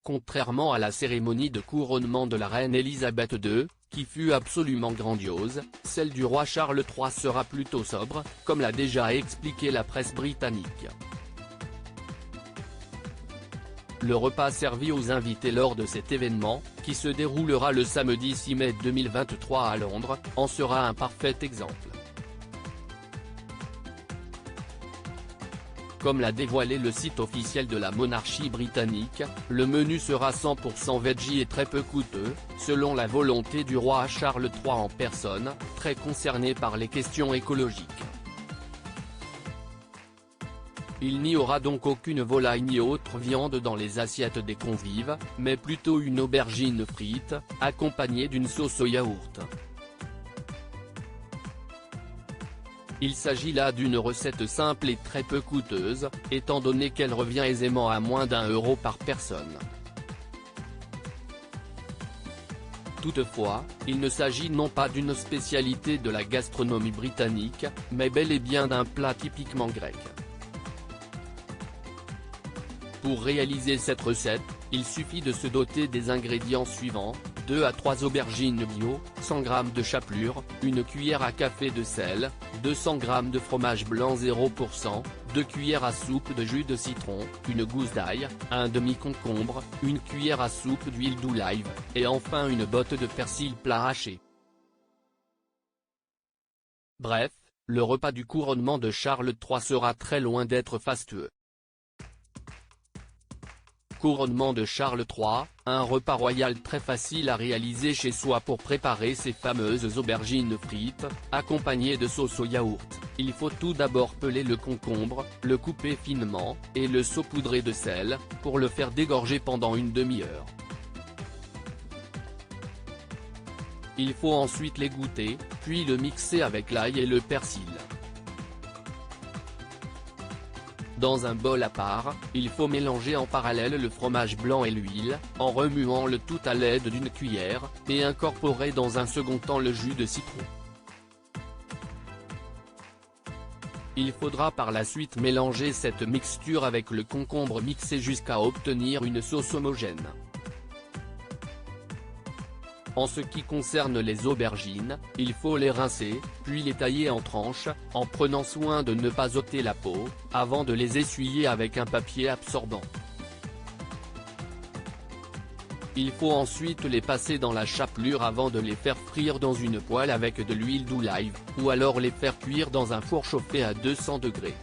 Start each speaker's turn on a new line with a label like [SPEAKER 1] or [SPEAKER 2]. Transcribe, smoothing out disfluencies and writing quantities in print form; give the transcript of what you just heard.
[SPEAKER 1] Contrairement à la cérémonie de couronnement de la reine Elisabeth II, qui fut absolument grandiose, celle du roi Charles III sera plutôt sobre, comme l'a déjà expliqué la presse britannique. Le repas servi aux invités lors de cet événement, qui se déroulera le samedi 6 mai 2023 à Londres, en sera un parfait exemple. Comme l'a dévoilé le site officiel de la monarchie britannique, le menu sera 100% veggie et très peu coûteux, selon la volonté du roi Charles III en personne, très concerné par les questions écologiques. Il n'y aura donc aucune volaille ni autre viande dans les assiettes des convives, mais plutôt une aubergine frite, accompagnée d'une sauce au yaourt. Il s'agit là d'une recette simple et très peu coûteuse, étant donné qu'elle revient aisément à moins d'€1 par personne. Toutefois, il ne s'agit non pas d'une spécialité de la gastronomie britannique, mais bel et bien d'un plat typiquement grec. Pour réaliser cette recette, il suffit de se doter des ingrédients suivants: 2 à 3 aubergines bio, 100 g de chapelure, une cuillère à café de sel, 200 g de fromage blanc 0%, 2 cuillères à soupe de jus de citron, une gousse d'ail, un demi-concombre, une cuillère à soupe d'huile d'olive, et enfin une botte de persil plat haché. Bref, le repas du couronnement de Charles III sera très loin d'être fastueux. Couronnement de Charles III, un repas royal très facile à réaliser chez soi pour préparer ces fameuses aubergines frites, accompagnées de sauce au yaourt. Il faut tout d'abord peler le concombre, le couper finement, et le saupoudrer de sel, pour le faire dégorger pendant une demi-heure. Il faut ensuite l'égoutter, puis le mixer avec l'ail et le persil. Dans un bol à part, il faut mélanger en parallèle le fromage blanc et l'huile, en remuant le tout à l'aide d'une cuillère, et incorporer dans un second temps le jus de citron. Il faudra par la suite mélanger cette mixture avec le concombre mixé jusqu'à obtenir une sauce homogène. En ce qui concerne les aubergines, il faut les rincer, puis les tailler en tranches, en prenant soin de ne pas ôter la peau, avant de les essuyer avec un papier absorbant. Il faut ensuite les passer dans la chapelure avant de les faire frire dans une poêle avec de l'huile d'olive, ou alors les faire cuire dans un four chauffé à 200 degrés.